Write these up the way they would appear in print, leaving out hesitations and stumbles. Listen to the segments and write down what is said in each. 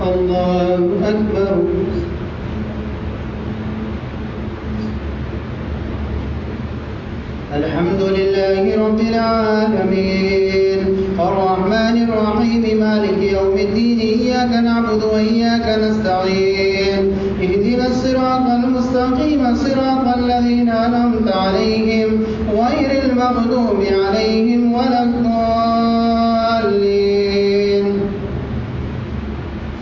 الله أكبر. الحمد لله رب العالمين الرحمن الرحيم مالك يوم الدين إياك نعبد وإياك نستعين اهدنا الصراط المستقيم صراط الذين أنعمت عليهم غير المغضوب عليهم ولا الضالين.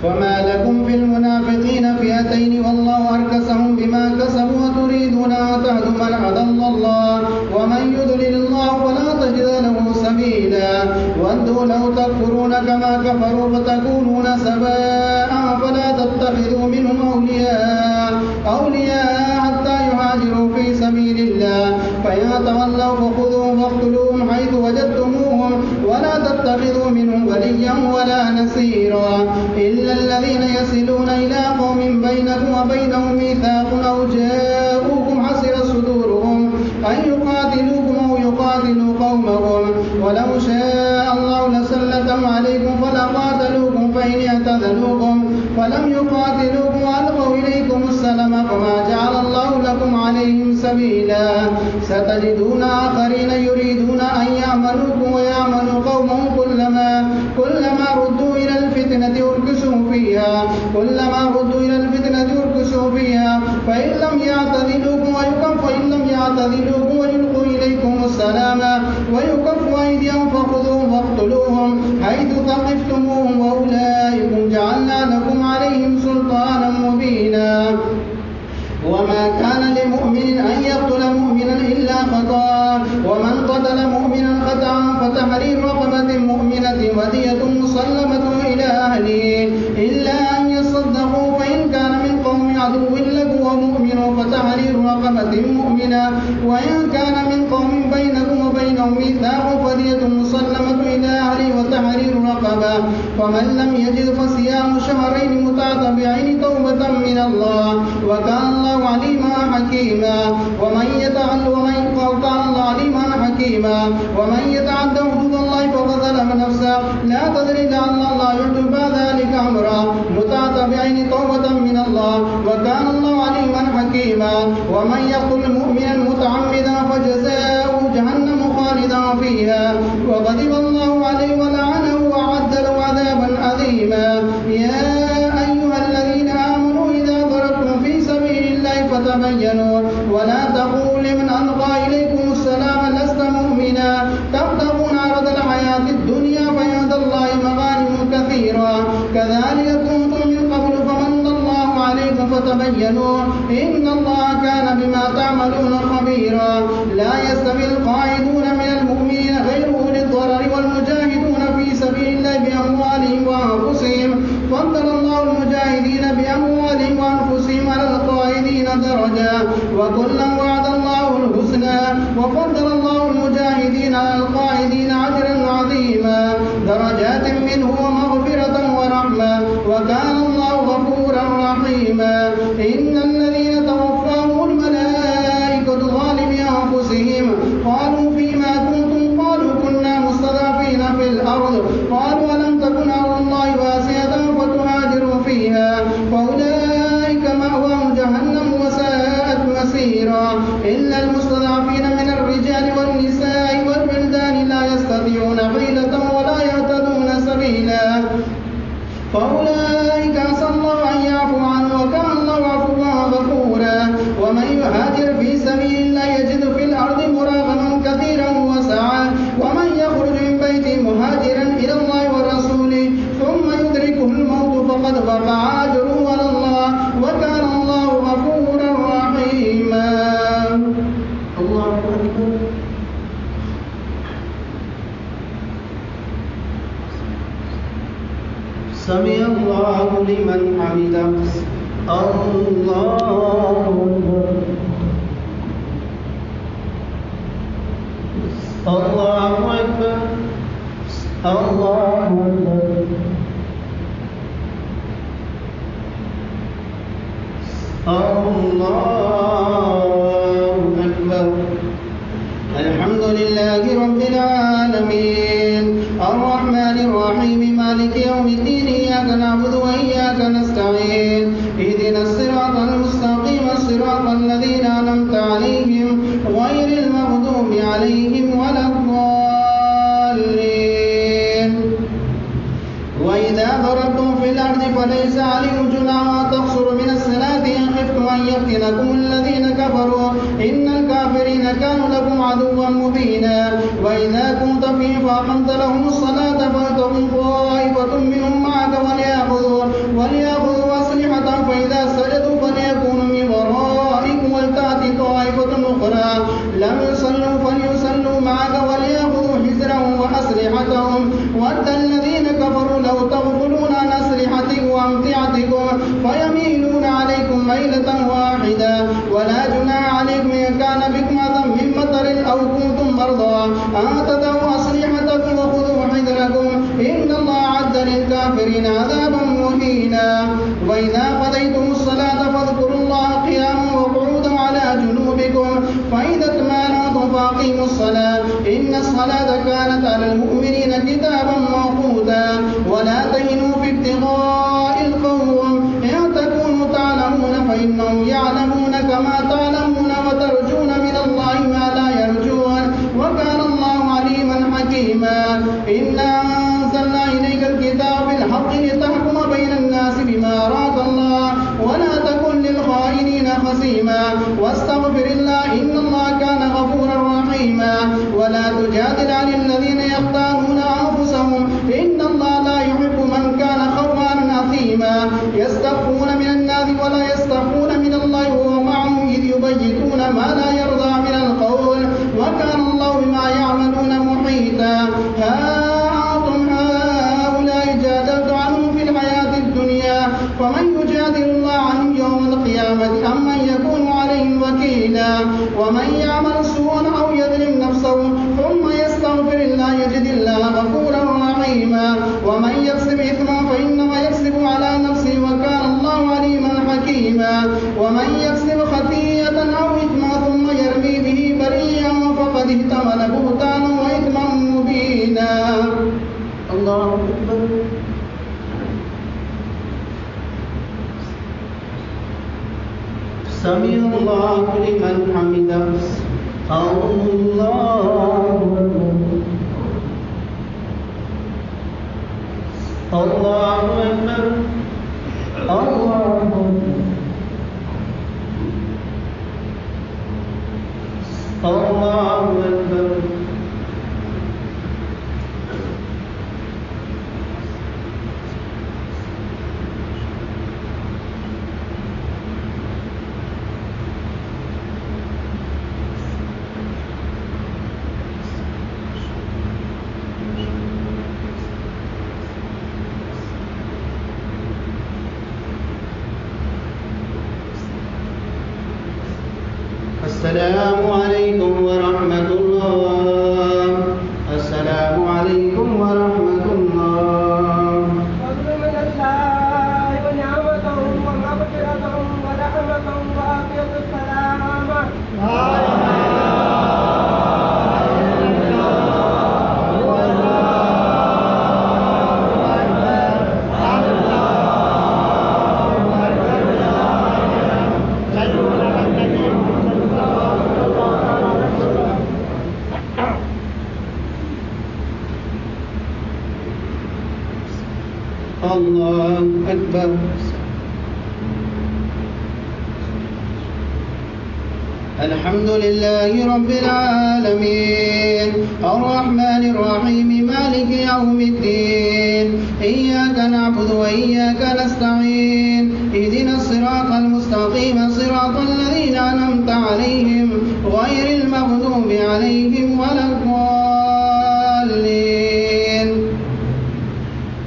فما لكم في المنافقين فئتين والله أركسهم بما كسبوا وتريدون أن تهدوا من أضل الله ومن يضلل الله فلا تجد له سبيلا. ودوا لو تكفرون كما كفروا فتكونون سواء فلا تتخذوا منهم أولياء حتى يهاجروا في سبيل الله فإن تولوا فخذوهم واقتلوهم حيث وجدتموهم ولا تتخذوا منهم وليا ولا نصيرا إلا الذين يصلون إلى قوم بينكم وبينهم ميثاق أو جاءوكم حصر صدورهم أن يقاتلوكم أو يقاتلوا قومهم ولو شاء الله لسلطهم عليكم فلقاتلوكم فإن اعتزلوكم فلم يقاتلوكم وألقوا إليكم السلام فما جعل الله لكم عليهم سبيلا. ستجدون آخرين يريدون أن يعملوكم ويعملوا قومهم كلما ردوا إلى الفتنة أركسوا فيها فإن لم يعتزلوكم ويلقوا إليكم السلام ويكفوا أيديهم فخذوهم واقتلوهم حيث ثقفتموهم وأولئكم جعلنا لكم عليهم سلطانا مبينا. وما كان لمؤمن أن يقتل مؤمنا إلا خطأ ومن قتل مؤمنا خطأ فتحرير رقبة مؤمنة ودية مسلمة إلى أهله إلا أن يصدقوا فإن كان من قوم عدو لكم ومؤمن فتحرير رقبة مؤمنة وإن كان من قوم بينكم وبينهم ميثاق فدية مسلمة إلى أهله وتحرير رقبة فمن لم يجد فصيام شهرين متتابعين توبة من الله وكان الله عليما حكيما. ومن يتعد حدود الله فقد ظلم نفسه لا تدري لعل الله يحدث بعد ذلك أمرا متتابعين توبة من الله وكان الله عليما حكيما. ومن يقتل مؤمنا متعمدا فجزاؤه جهنم خالدا فيها وغضب الله عليه ولعنه وأعد له عذابا عظيما. يا أيها الذين آمنوا إذا ضربتم في سبيل الله فتبينوا ولا تقولوا لمن ألقى إليكم السلام لست مؤمنا تبتغون عرض الحياة الدنيا فعند الله مغانم كثيرا كذلك كنتم من قبل فمن الله عليكم فتبينوا إن الله كان بما تعملون خبيرا. لا يستوي القاعدون من المؤمنين غير أولي الضرر والمجاهدون في سبيل الله بأموالهم وأنفسهم فضل الله المجاهدين بأموالهم وأنفسهم على القاعدين درجة وكلا وعد الله الحسنى وفضل الله المجاهدين على القاعدين أجرا عظيما درجات منه ومغفرة ورحمة وكان الله غفورا رحيما. إن الذين توفاهم الملائكة ظالمي أنفسهم قالوا فيما كنتم قالوا كنا مستضعفين في الأرض قالوا ألم تكن أرض الله واسعة فتهاجروا فيها فأولئك مأواهم جهنم وساءت مسيرا إلا المستضعفين من الرجال والنساء والبلدان لا يستطيعون حيلة ولا يهتدون سبيلا فأولئك عسى الله أن يعفو عنه وكان الله عفوا غفورا. ومن يهاجر في سبيل الله يجد في الأرض مراغما كثيرا وسعا ومن يخرج من بيته مهاجرا إلى الله ورسوله ثم يدركه الموت فقد وقع أجره على الله وكان الله غفورا رحيما. الله أكبر. سمع الله لمن حمده. الله أكبر. الله أكبر. الله أكبر. الله أكبر. الحمد لله رب العالمين الرحمن الرحيم مالك يوم الدين إياك نعبد وإياك نستعين اهدنا الصراط المستقيم صراط الذين أنعمت عليهم غير المغضوب عليهم ولا الضالين. وإذا ضربتم في الأرض فليس عليكم جناح أن تقصروا من الصلاة إن خفتم أن يفتنكم الذين كفروا إن الكافرين كانوا لكم عدوا مبينا. وإذا كنت فيهم فأقمت لهم الصلاة فلتقم طائفة منهم معك وليأخذوا أسلحة فإذا سجدوا فليكونوا من ورائكم ولتأتي طائفة أخرى لم يصلوا فليصلوا معك وليأخذوا حذرهم وأسلحتهم ود الذين كفروا لو تغفلون عن أسلحتكم وأمتعتكم فيميلون عليكم ميلة واحدة. ولا جناح عليكم إن كان بكم أذى من مطر أو كنتم مرضى أن تضعوا أسلحتكم وخذوا حذركم إن الله أعد للكافرين عذابا مهينا. وإذا قضيتم الصلاة فاذكروا الله قياما وقعودا على جنوبكم فإذا اطمأننتم فأقيموا الصلاة إن الصلاة كانت على المؤمنين كتابا موقوتا. ولا تهنوا في ابتغاء القوم إن تكونوا تعلمون فإنهم يعلمون كما تعلمون وترجون من الله ما لا يرجون وكان الله عليما حكيما. إنا أنزلنا إليك الكتاب بالحق لتحكم بين الناس بما أراك الله ولا تكن للخائنين خصيما واستغفر الله إن الله كان غفورا رحيما. ولا تجادل عن الذين يختارون أنفسهم إن الله لا يحب من كان خوانا أثيما. يستخفون من الناس ولا يستخفون من الله وهو معهم إذ يبيتون ما لا يرضى من القول وكان الله بما يعملون محيطا. ها أنتم هؤلاء جادلت عنهم في الحياة الدنيا فمن يجادل الله عنهم يوم القيامة أم من يكون عليهم وكيلا. ومن يعمل سوءا أو يظلم نفسه ثم يستغفر الله يجد الله غفورا رحيما. ومن يكسب إثما فإنما يكسب على نفسه وكان الله عليما حكيما. ومن يكسب خطيئة أو إثما ثم يرمي به بريئا فقد احتمل بهتانا وإثما مبينا. الله أكبر. سمع الله لمن حمده. الله الله أكبر. الله الله أكبر. السلام عليكم ورحمة الله. السلام عليكم ورحمة الله. فضل من الله ونعمته ومغفرته ورحمته وعافية السلامة. الله أكبر. الحمد لله رب العالمين الرحمن الرحيم مالك يوم الدين إياك نعبد وإياك نستعين اهدنا الصراط المستقيم صراط الذين أنعمت عليهم غير المغضوب عليهم ولا الضالين.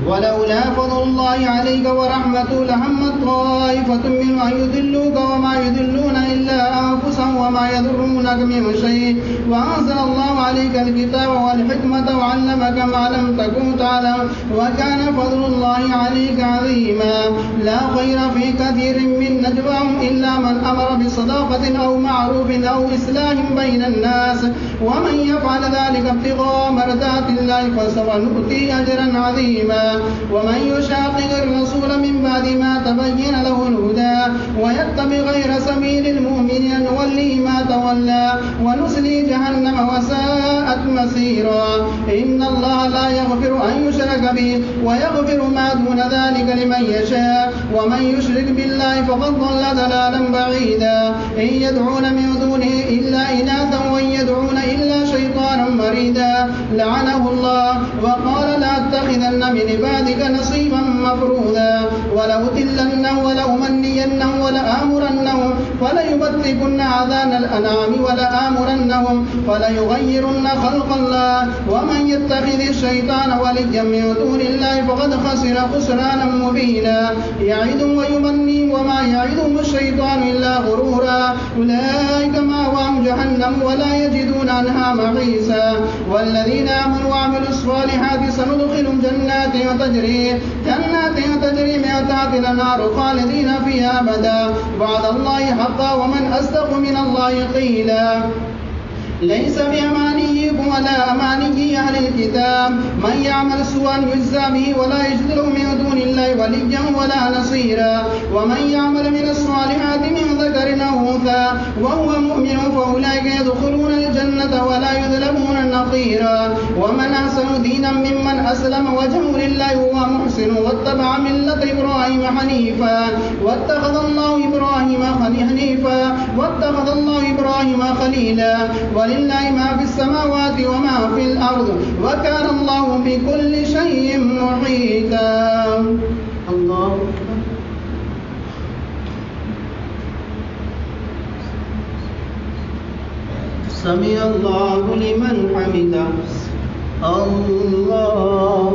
ولولا فضل الله عليكم بك ورحمته لهم طائفة منهم أن يضلوك وما يضلون إلا أنفسهم وما يضرونك من شيء وأنزل الله عليك الكتاب والحكمة وعلمك ما لم تكن تعلم وكان فضل الله عليك عظيما. لا خير في كثير من نجواهم إلا من أمر بصداقة أو معروف أو إصلاح بين الناس ومن يفعل ذلك ابتغاء مرضات الله فسوف نؤتيه أجرا عظيما. ومن يشاقق الرسول من بعد ما تبين له الهدى ويتبع غير سبيل المؤمنين نوليه ما تولى ونصلي جهنم وساءت مصيرا. إن الله لا يغفر أن يشرك به ويغفر ما دون ذلك لمن يشاء ومن يشرك بالله فقد ضل ضلالا بعيدا. إن يدعون من دونه إلا إناثا وإن يدعون إلا شيطانا مريدا لعنه الله وقال لأتخذن من عبادك نصيبا مفروضا ولأضلنهم ولأمنينهم ولآمرنهم فليبتكن آذان الأنعام ولآمرنهم فليغيرن خلق الله ومن يتخذ الشيطان وليا من دون الله فقد خسر خسرانا مبينا. يعدهم ويمنيهم وما يعدهم الشيطان إلا غرورا. أولئك مأواهم جهنم ولا يجدون عنها محيصا. والذين آمنوا وعملوا الصالحات سندخلهم جنات تجري من تحتها الأنهار خالدين فيها أبدا وعد الله حقا ومن أصدق من الله قيلا. ليس بأمانيكم ولا أماني أهل الكتاب من يعمل سوءا يجزى به ولا يجد له من دون الله وليا ولا نصيرا. ومن يعمل من الصالحات من ذكر أو أنثى وهو مؤمن فأولئك يدخلون الجنة ولا يظلمون نقيرا. ومن أحسن دينا ممن أسلم وجهه لله وهو محسن واتبع ملة إبراهيم حنيفا واتخذ الله إبراهيم خليلا. ولله ما في السماوات وما في الأرض وكان الله بكل شيء محيطا. الله سمع الله لمن حمده. الله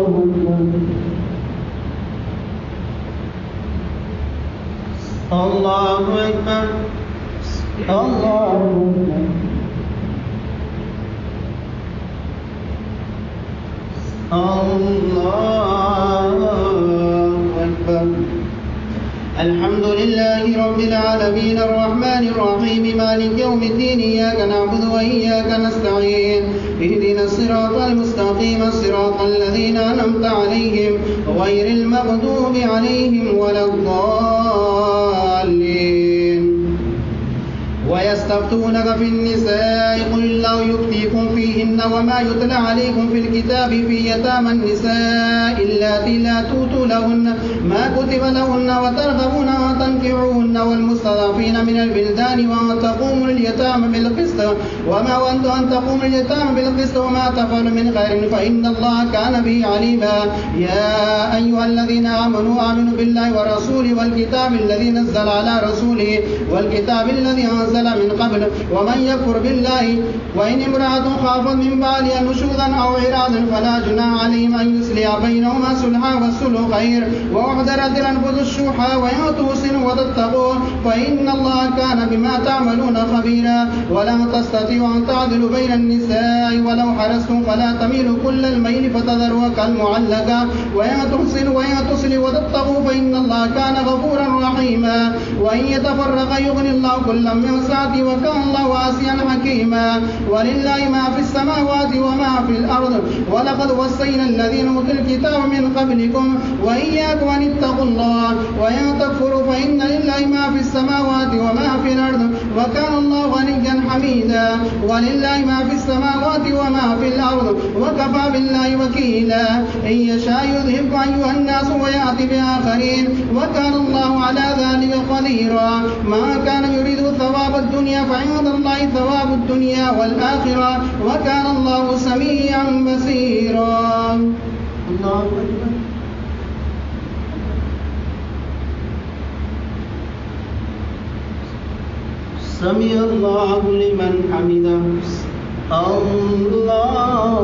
أكبر. الحمد لله رب العالمين الرحمن الرحيم مالك يوم الدين إياك نعبد وإياك نستعين اهدنا الصراط المستقيم صراط الذين أنعمت عليهم غير المغضوب عليهم ولا الضالين. ويستفتونك في النساء قل الله يفتيكم فيهن وما يتلى عليكم في الكتاب في يتامى النساء اللاتي لا تؤتوا لهن ما كتب لهن وترغبون أن تنكحوهن والمستضعفين من البلدان وأن تقوموا اليتامى بالقسط وما تفعلوا من خير فإن الله كان به عليما. يا أيها الذين آمنوا بالله ورسوله والكتاب الذي نزل على رسوله والكتاب الذي أنزل من قبل ومن يكفر بالله وإن امرأة خافت من بعدها نشوزا أو إرادا فلا جناح عليهم أن يصلح بينهما صلحا والصلح خير وأحضرت الأنفس الشح وإن تحسنوا وتتقوا فإن الله كان بما تعملون خبيرا. ولا تستطيعوا أن تعدلوا بين النساء ولو حرصتم فلا تميلوا كل الميل فتذروها كالمعلقة وإن تحسنوا وإن تصلحوا وتتقوا فإن الله كان غفورا رحيما. وإن يتفرقا يغني الله كلا من سعته وكان الله واسعا حكيما. ولله ما في السماوات وما في الأرض ولقد وصينا الذين أوتوا الكتاب من قبلكم وإياكم أن اتقوا الله وإن تكفروا فإن لله ما في السماوات وما في الأرض وكان الله غنيا حميدا. ولله ما في السماوات وما في الأرض وكفى بالله وكيلا. إن يشاء يذهبكم أيها الناس ويأتي بآخرين وكان الله على ذلك قديرا. ما كان يريد ثواب الدنيا فعند الله ثواب الدنيا والآخرة وكان الله سميعا بصيرا. الله أكبر. سمع الله لمن حمده. الله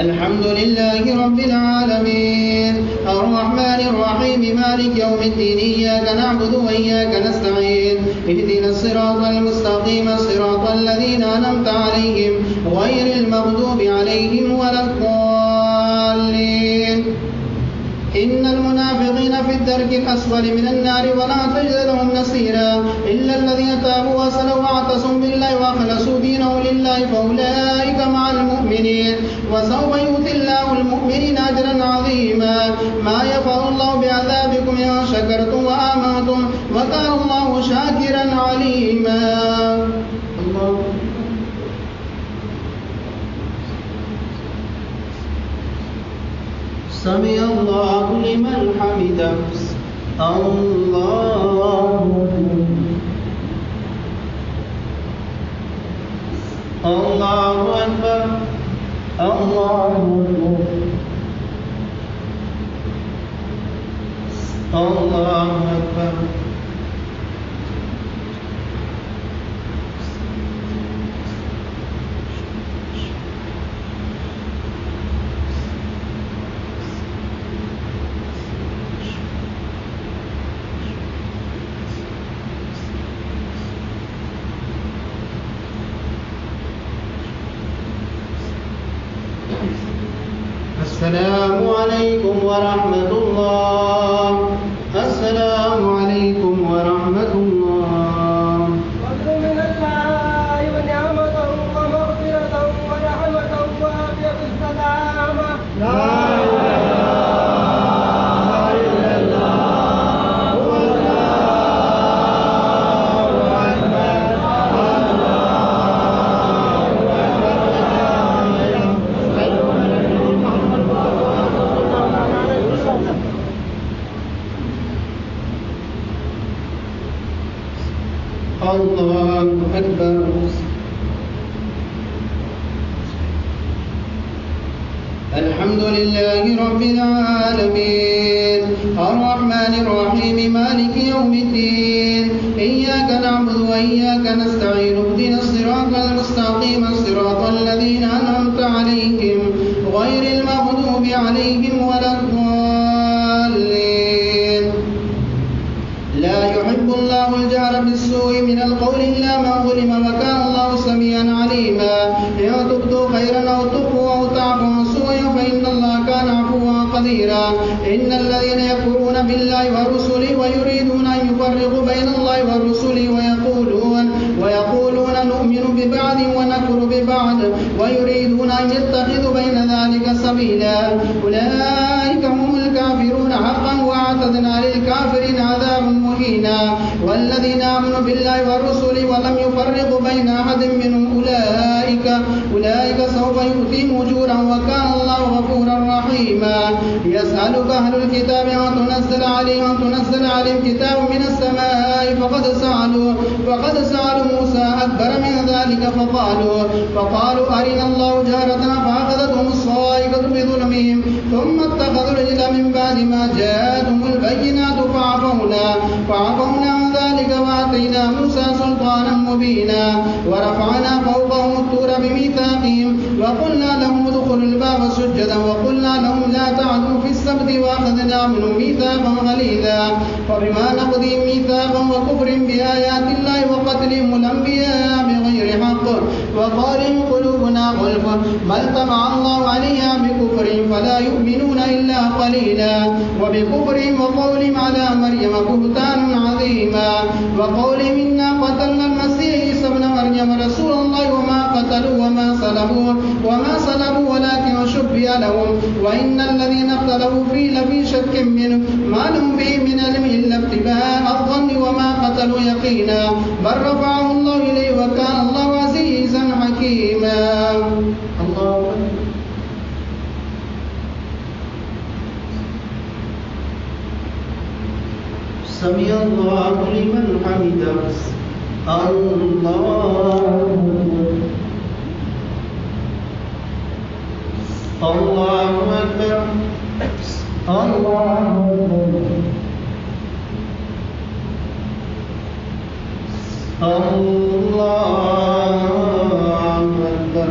الحمد لله رب العالمين الرحمن الرحيم مالك يوم الدين إياك نعبد وإياك نستعين اهدنا الصراط المستقيم صراط الذين أنعمت عليهم غير المغضوب عليهم ولا الضالين إن المنافقين في الدرك الأسفل من النار ولا تجد لهم نصيرا إلا الذين تابوا وأصلحوا واعتصموا بالله وأخلصوا دينهم لله فأولئك مع المؤمنين وسوف يؤتي الله المؤمنين أجرا عظيما ما يفعل الله بعذابكم إن شكرتم وآمنتم وكان الله شاكرا عليما. الله سمع الله لمن حمده. الله أكبر. الله أكبر. السلام عليكم ورحمة الله. السلام عليكم ورحمة الله. فضل من الله ونعمة ومغفرة ورحمة وعافية السلامة. لا إله إلا الله والله أكبر. الله أكبر. الحمد لله رب العالمين الرحمن الرحيم مالك يوم الدين إياك نعبد وإياك نستعين اهدنا الصراط المستقيم صراط الذين أنعمت عليهم غير المغضوب عليهم ولا الضالين. لا يحب الله الجهر بالسوء من القول إلا ما ظلم وكان الله سميعا عليما. إن تبدوا خيرا أو تخفوا أو تعفوا عن سوء فإن الله كان عفوا قديرا. إن الذين يكفرون بالله ورسله ويريدون أن يفرقوا بين الله ورسله ويقولون نؤمن ببعض ونكفر ببعض ويريدون أن يتخذوا بين ذلك سبيلا أولئك هم الكافرون حقا وأعتدنا للكافرين عذابا مهينا. والذين آمنوا بالله ورسله ولم يفرقوا بين أحد منهم أولئك سوف يؤتيهم أجورا وكان الله غفورا رحيما. يسألك أهل الكتاب أن تنزل عليهم كتاب من السماء فقد سألوا موسى أكبر من ذلك فقالوا أرنا الله جهرة فأخذتهم الصاعقة بظلمهم ثم اتخذوا العجل من بعد ما جاءتهم البينات فعفونا عن ذلك وآتينا موسى سلطانا مبينا. ورفعنا فوقهم الطور بميثاقهم وقلنا لهم ادخلوا الباب سجدا وقلنا لهم لا تعدوا في السبت وأخذنا منهم ميثاقا غليظا. فبما نقضهم ميثاقا وكفر بآيات الله وقتلهم الأنبياء بغير حق وقالوا قلوبنا غلف بل طبع الله عليها بكفرهم فلا يؤمنون إلا قليلا. وبكفرهم وقولهم على مريم بهتان عظيما. وقولهم إنا قتلنا المسيح عيسى ابن مريم رسول الله وما قتلوا وما صلبوا ولكن شبه لهم وإن الذين اختلفوا فيه لفي شك منه ما لهم به من علم إلا اتباع الظن وما قتلوا يقينا بل رفعه الله إليه وكان الله عزيزا حكيما. الله سمع الله لمن حمده. الله أكبر. الله أكبر.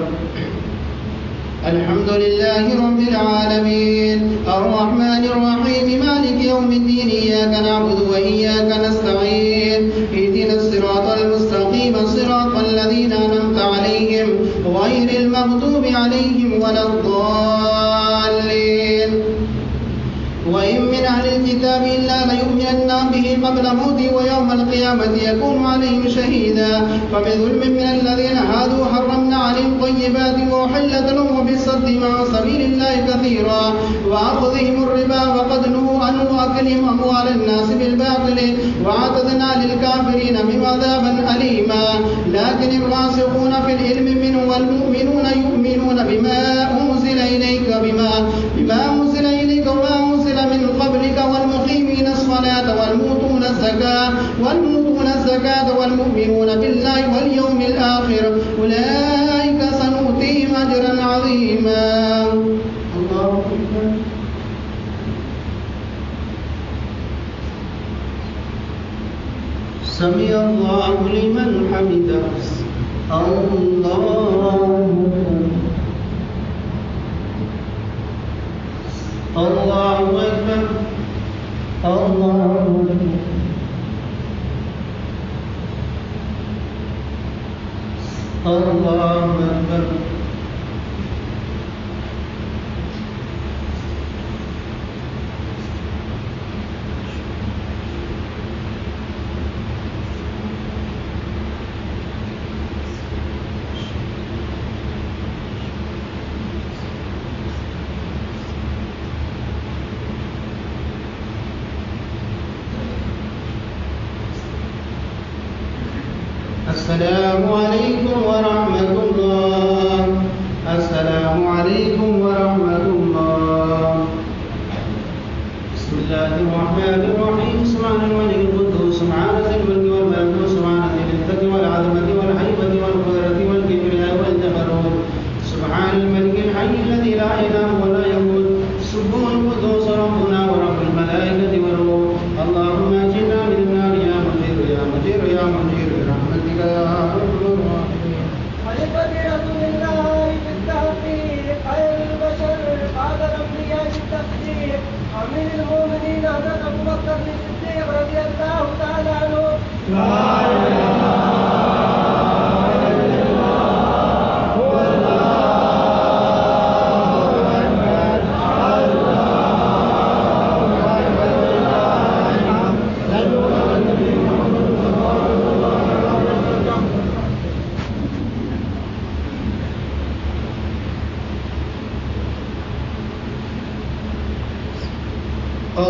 الحمد لله رب العالمين الرحمن الرحيم مالك يوم الدين إياك نعبد وإياك نستعين اهدنا الصراط المستقيم صراط الذين أنعمت عليهم غير المغضوب عليهم ولا الضالين وإن من أهل الكتاب إلا ليؤمنن به قبل موته ويوم القيامة يكون عليهم شهيدا فبظلم من الذين هادوا حرمنا عليهم طيبات وأحلت لهم وبالصد عن سبيل الله كثيرا وأخذهم الربا وقد نهوا عنه وأكلهم أموال الناس بالباطل وأعتدنا للكافرين منه عذابا أليما لكن الراسخون في العلم منه والمؤمنون يؤمنون بما أنزل إليك وما أنزل من قبلك والمقيمين الصلاة والمؤتون الزكاة والمؤمنون بالله واليوم الآخر أولئك سنؤتيهم أجرا عظيما. الله أكبر. سمع الله لمن حمده. الله أكبر. الله أكبر. الله أكبر. السلام عليكم ورحمة الله. السلام عليكم ورحمة الله. بسم الله الرحمن الرحيم. سبحان الملك القدوس سبحان ذي الملك والملك سبحان ذي العزة والعظمة والهيبة والقدرة والكبرياء والجبروت سبحان الملك الحي الذي لا إله ولا يموت سبحان القدوس ربنا ورب الملائكة والروح. اللهم اجعلنا من النار يا مجير يا مجير يا مجير برحمتك يا أرحم الراحمين. خليفة رسول الله في التحقيق خير البشر بعد الأنبياء في التقدير أمير المؤمنين حضرة أبو بكر الصديق رضي الله تعالى عنه. لا إله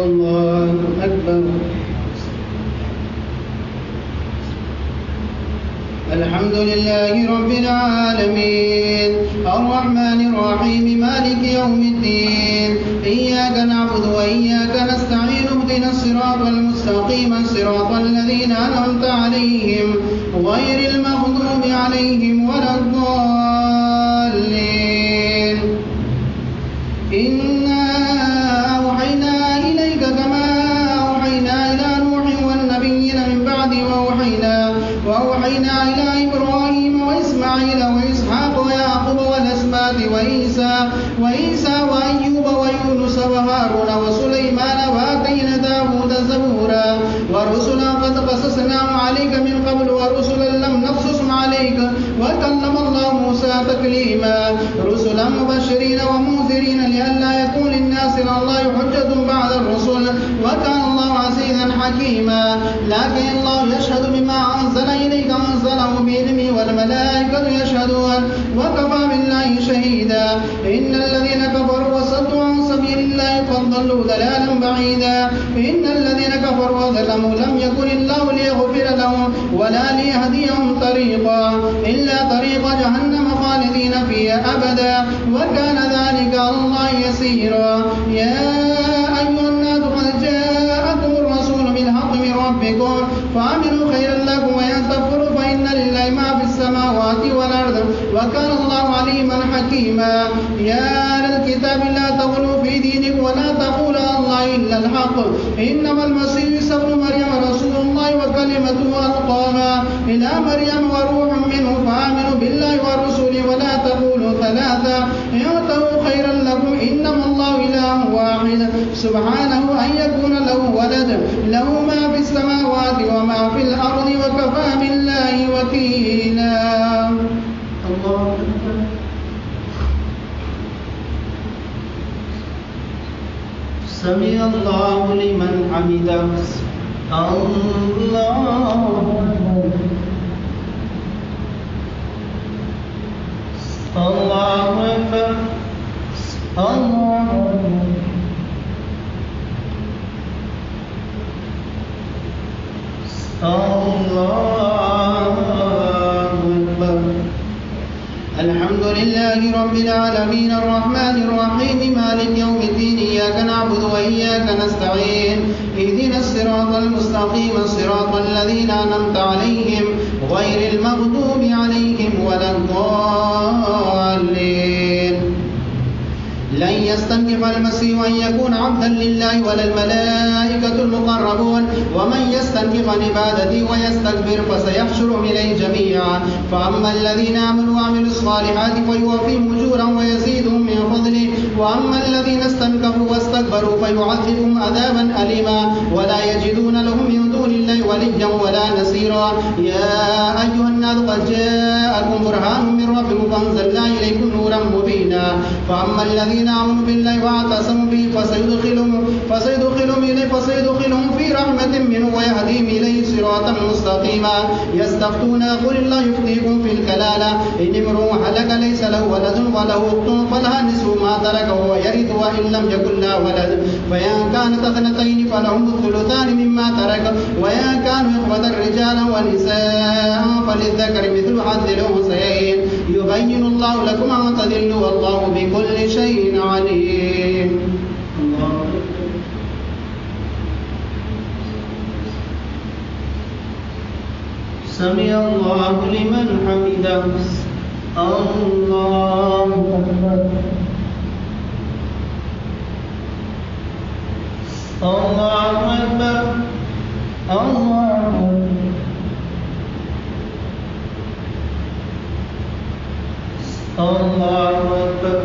الله أكبر. الحمد لله رب العالمين الرحمن الرحيم مالك يوم الدين إياك نعبد وإياك نستعين اهدنا الصراط المستقيم صراط الذين أنعمت عليهم غير المغضوب عليهم ولا الضالين. إنا أوحينا إليك كما أوحينا إلى نوح والنبيين من بعد وأوحينا إلى إبراهيم وإسماعيل وإسحاق ويعقوب والأسباط وعيسى وأيوب ويونس وهارون وسليمان وآتينا داود زبورا ورسلا قد قصصناهم عليك من قبل ورسلا لم نقصصهم عليك وكلم الله موسى تكليما رسلا مبشرين ومنذرين لئلا يكون للناس على الله حجة بعد الرسل وكان الله عزيزا حكيما. لكن الله يشهد بما أنزل إليك وأنزله بعلمه والملائكة يشهدون وكفى بالله شهيدا. إن الذين كفروا وصدوا عن سبيل الله قد ضلوا ضلالا بعيدا. إن الذين كفروا وظلموا لم يكن الله ليغفر لهم ولا ليهديهم طريقا إلا طريق جهنم خالدين فيها أبدا وكان ذلك على الله يسيرا. يا أيها الناس قد جاءكم الرسول بالحق من ربكم فآمنوا خيرا لكم وإن تكفروا فإن لله ما في السماوات والأرض وكان الله عليما حكيما. يا أهل الكتاب لا تغلوا في دينكم ولا تقولوا على الله إلا الحق إنما المسيح عيسى ابن مريم رسول الله وكلمته ألقاها إلى مريم وروح منه فآمنوا بالله ورسوله ولا تقولوا ثلاثة يعطوا خيرا لكم إنما الله إله واحد سبحانه أن يكون له ولد له ما في السماوات وما في الأرض وكفى بالله وكيلا. الله أكبر. سمع الله لمن حمده. الله الله أكبر. الله أكبر. الحمد لله رب العالمين الرحمن الرحيم مالك يوم الدين إياك نعبد وإياك نستعين اهدنا الصراط المستقيم صراط الذين أنعمت عليهم غير المغضوب عليهم ولا الضالين. لن يستنكف المسيح أن يكون عبدا لله ولا الملائكة المقربون ومن يستنكف عن عبادته ويستكبر فسيحشرهم إليه جميعا. فأما الذين آمنوا وعملوا الصالحات فيوفيهم أجورا ويزيدهم من فضله وأما الذين استنكفوا واستكبروا فيعذبهم عذابا أليما ولا يجدون لهم من دون الله وليا ولا نصيرا. يا أيها الناس قد جاءكم برهان من ربكم فأنزلنا إليكم نورا مبينا. فأما الذين آمنوا بالله واعتصموا به فسيدخلهم في رحمة منه ويهديهم إليه صراطا مستقيما. يستفتون قل الله يفتيكم في الكلالة إن امرؤ هلك ليس له ولد وله أخت فلها نصف ما ترك وهو يرث وإن لم يكن له ولد فإن كانت اثنتين فلهم الثلثان مما ترك وإن كانوا إخوة رجالا ونساء فللذكر مثل حظ الأنثيين يبين الله لكم أن تضلوا والله بكل شيء عليم. الله سمع الله لمن حمده. الله أكبر. الله أكبر. الله أكبر. الله أكبر.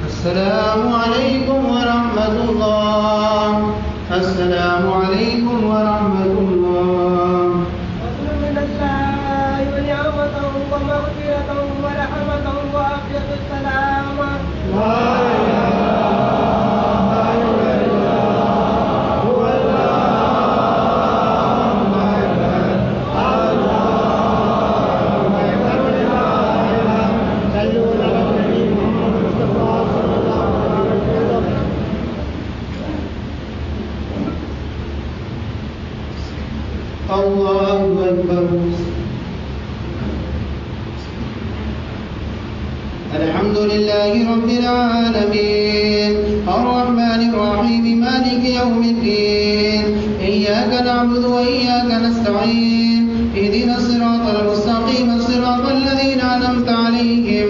السلام عليكم ورحمة الله. السلام عليكم ورحمة الله. فضل من الله ونعمة ومغفرة ورحمة وعافية السلام. لا إله إلا الله هو اللهم أكبر. اللهم أكبر. لا إله صلوا على النبي محمد المصطفى صلى الله عليه وسلم. الله أكبر. الحمد لله رب العالمين الرحمن الرحيم مالك يوم الدين إياك نعبد وإياك نستعين اهدنا الصراط المستقيم صراط الذين أنعمت عليهم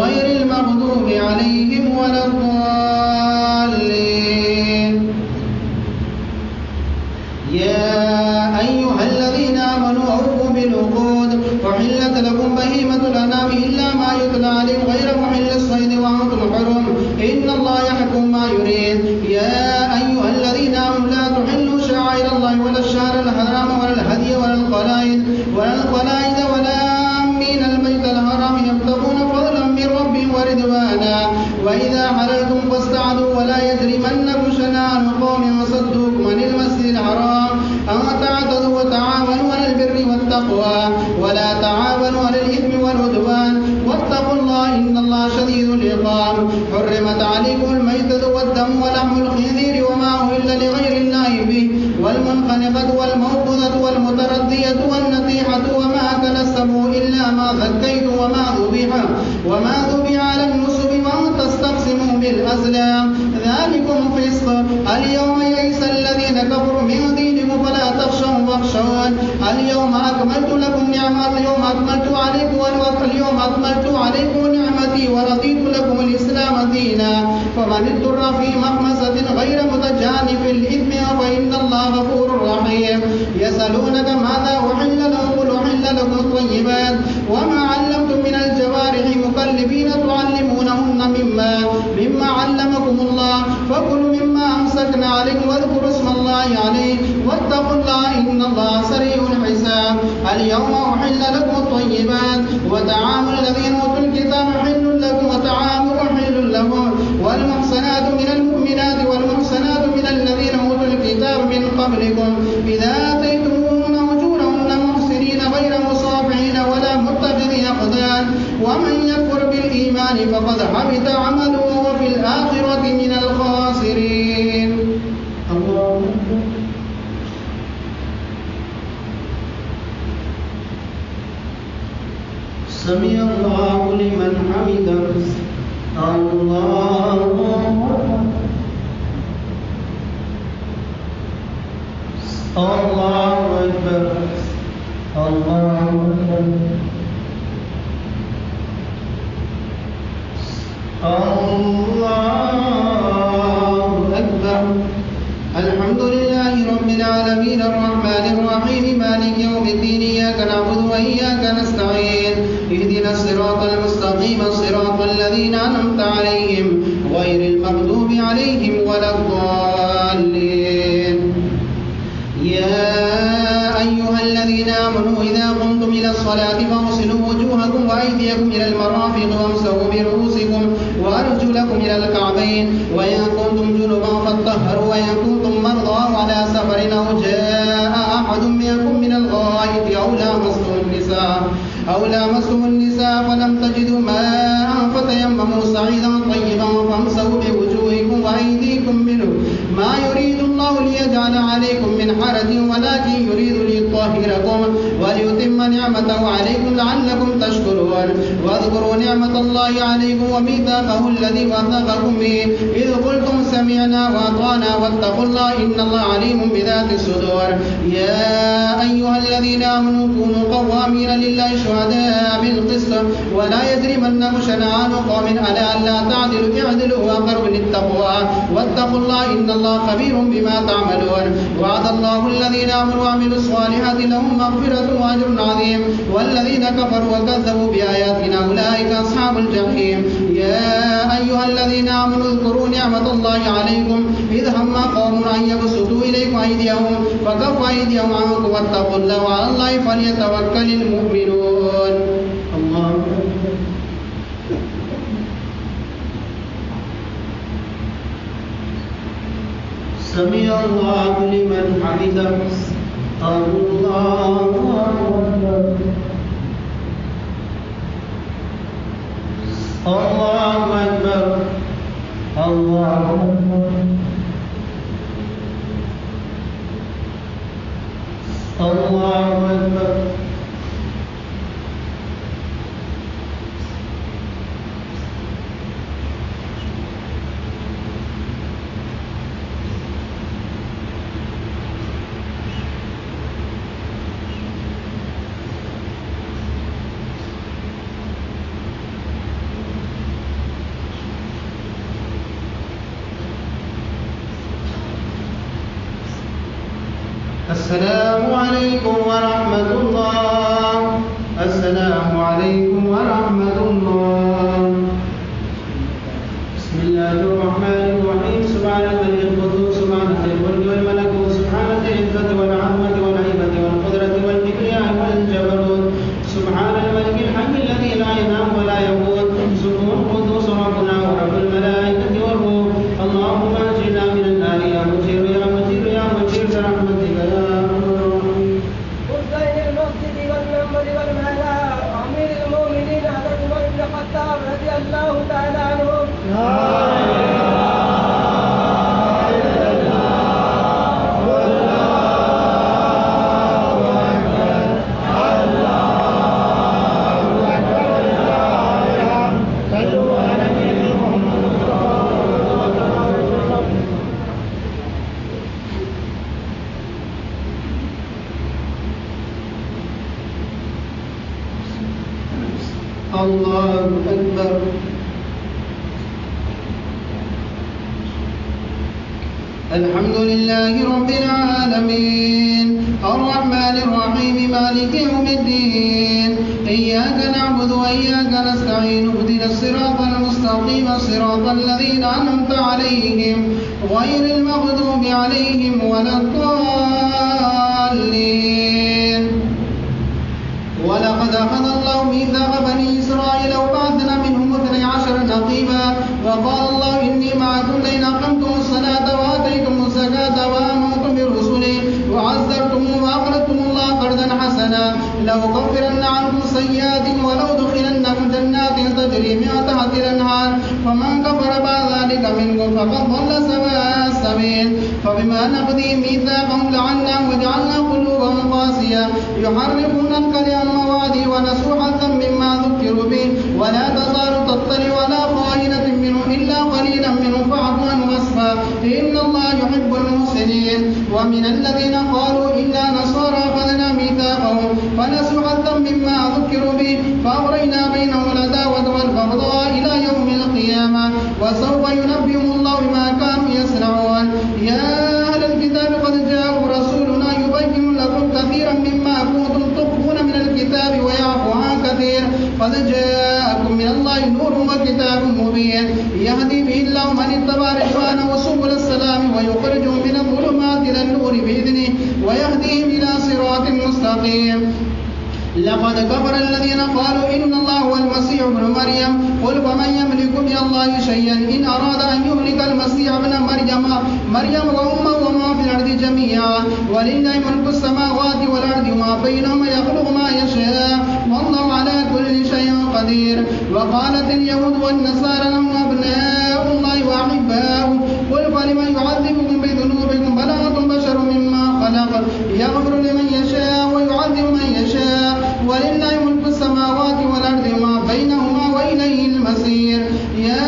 غير المغضوب عليهم ولا الضالين. يا أيها الذين آمنوا أوفوا بالعقود وحلت لكم بهيمة الأنعام إلا ما يتلى عليكم غير محل الصيد وأنتم حرم إن الله يحكم ما يريد. يا أيها الذين آمنوا لا تحلوا شعائر الله ولا الشهر الحرام ولا الهدي ولا القلائد ولا آمين البيت الحرام يبتغون فضلا من ربهم ورضوانا وإذا حللتم فاستعدوا ولا يجرمنكم شنآن قوم وصدوكم عن المسجد الحرام أن تعتدوا وتعاونوا على البر والتقوى ولا تعاونوا على الإثم والعدوان واتقوا الله إن الله شديد العقاب. حرمت عليكم الميتة والدم ولحم الخنزير وما أهل لغير الله به والمنخنقة والموقوذة والمتردية والنطيحة وما أكل السبع إلا ما ذكيتم وما ذبح على النصب وأن تستقسموا بالأزلام ذلكم فسق بالقسط اليوم يئس الذين كفروا من دينكم فلا تخشوهم واخشون اليوم أكملت لكم نعمتي اليوم أكملت عليكم نعمتي ورضيت لكم الإسلام دينا فمن اضطر في مخمصة غير متجانف الإثم فإن الله غفور رحيم يسألونك ماذا أحل لهم قل أحل لكم الطيبات وما علمتم من الجوارح مكلبين تعلمونهن مما علمكم الله فكلوا مما أمسكنا عليكم واذكروا اسم الله عليه واتقوا الله إن الله سريع الحساب اليوم أحل لكم الطيبات وطعام الذين أوتوا الكتاب حل لكم وطعامكم حل لهم والمحصنات من المؤمنات والمحصنات من الذين أوتوا الكتاب من قبلكم إذا آتيتموهن أجورهن محسنين غير مصافحين ولا متخذي أخدان ومن يكفر بالإيمان فقد حبط عمله وهو في الآخرة من الخاسرين. الله سمع الله لمن حمده الله أكبر الله أكبر الحمد لله رب العالمين الرحمن الرحيم مالك يوم الدين إياك نعبد وإياك نستعين اهدنا الصراط المستقيم صراط الذين أنعمت عليهم غير المغضوب عليهم ولا الضالين. يا أيها الذين آمنوا إذا قمتم إلى الصلاة فاغسلوا وجوهكم وأيديكم إلى المرافق وامسحوا برؤوسكم وأرجلكم إلى الكعبين وإن كنتم جنبا فاطهروا وإن كنتم مرضى على سفر أو جاء أحد منكم من الغائط أو لامستم النساء فلم تجدوا ماء فتيمموا صعيدا طيبا فامسحوا بوجوهكم وأيديكم منه ما يريد الله ليجعل عليكم من حرج ولكن يريد ليطهركم وليتم نعمته عليكم لعلكم تشكرون واذكروا نعمة الله عليكم وميثاقه الذي وثقكم به إذ قلتم سمعنا وأطعنا واتقوا الله إن الله عليم بذات الصدور. يا أيها الذين آمنوا كونوا قوامين لله شهداء بالقسط ولا يجرمنكم شنآن قوم على ألا تعدلوا اعدلوا أقرب للتقوى واتقوا الله إن الله خبير بما تعملون. وعد الله الذين آمنوا وعملوا الصالحات لهم مغفرة وأجر عظيم والذين كفروا وكذبوا بآياتنا أولئك أصحاب الجحيم. يا أيها الذين آمنوا اذكروا نعمة الله عليكم إذ هم قوم أن يبسطوا إليكم أيديهم فكفوا أيديهم عنكم واتقوا الله وعلى الله فليتوكل المؤمنون. الله سمع الله لمن حمده الله أكبر الله أكبر السلام عليكم ورحمة الله. السلام عليكم ورحمة الله. بسم الله الرحمن الرحيم. سبحان الملك القدوس سبحان ذي الملك والملكوت سبحان ذي العزة والعظمة والهيبة والقدرة والكبرياء والجبروت سبحان الملك الحق الذي لا ينام ولا يموت سبحان القدوس ربنا ورب الملائكة والروح. اللهم أنجنا من النار يا مجير يا مجير يا مجير برحمتك يا والمنبر والملا أمير المؤمنين الله أكبر. الحمد لله رب العالمين الرحمن الرحيم مالك يوم الدين إياك نعبد وإياك نستعين اهدنا الصراط المستقيم صراط الذين أنعمت عليهم غير المغضوب عليهم ولا الضالين. ولقد أخذ الله ميثاق بني إسرائيل وبعثنا منهم 12 نقيبا وقال الله إني معكم لئن أقمتم الصلاة وآتيتم الزكاة وآمنتم برسلي وعزرتموه وأقرضتم الله قرضا حسنا لأكفرن عنكم سيئاتكم ولأدخلنكم جنات تجري من تحتها الأنهار فمن كفر بعد ذلك منكم فقد ضل سواء السبيل. فبما نقضيهم ميثاقهم لعناهم وجعلنا قلوبهم قاسية يحرفون الكلم عن مواضعه ونسوا حظا مما ذكروا به ولا تزال تطلع على خائنة منه إلا قليلا منه فاعف عنه واصفح إن الله يحب المحسنين. ومن الذين قالوا إنا نصارى أخذنا ميثاقهم فنسوا حظا مما ذكروا به فأغرينا بينهم العداوة والبغضاء إلى يوم القيامة وسوف ينبئهم الله بما كانوا يصنعون. يا أهل الكتاب قد جاءكم رسولنا يبين لكم كثيرا مما كنتم تخفون من الكتاب ويعفو عن كثير قد جاءكم من الله نور وكتاب مبين يهدي به الله من اتبع رضوانه سبل السلام ويخرجهم من الظلمات إلى النور بإذنه ويهديهم إلى صراط مستقيم. لقد كفر الذين قالوا إن الله هو المسيح ابن مريم قل فمن يملك من الله شيئا إن أراد أن يهلك المسيح ابن مريم وأمه وما في الأرض جميعا ولله ملك السماوات والأرض وما بينهما يخلق ما يشاء والله على كل شيء قدير. وقالت اليهود والنصارى نحن أبناء الله وأحباؤه قل فلمن يعذبكم بذنوبكم بل أنتم بشر مما خلق يغفر لمن يشاء ويعذب من يشاء ولله ملك السماوات والأرض وما بينهما وإليه المصير. يا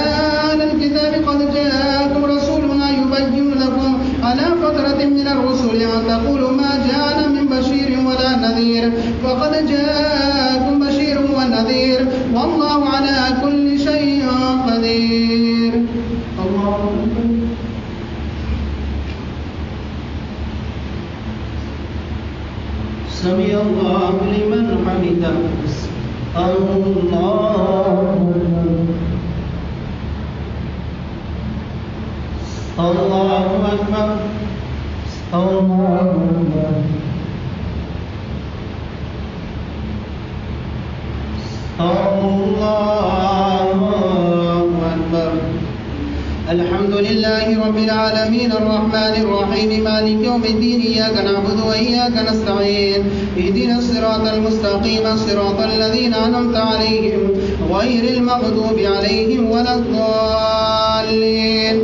أهل الكتاب قد جاءكم رسولنا يبين لكم على فترة من الرسل أن تقولوا ما جاءنا من بشير ولا نذير فقد جاءكم بشير ونذير والله على كل شيء قدير. الله سمع الله لمن حمده. الله أكبر. الله أكبر. الحمد لله رب العالمين الرحمن الرحيم مالك يوم الدين إياك نعبد وإياك نستعين اهدنا الصراط المستقيم صراط الذين أنعمت عليهم غير المغضوب عليهم ولا الضالين.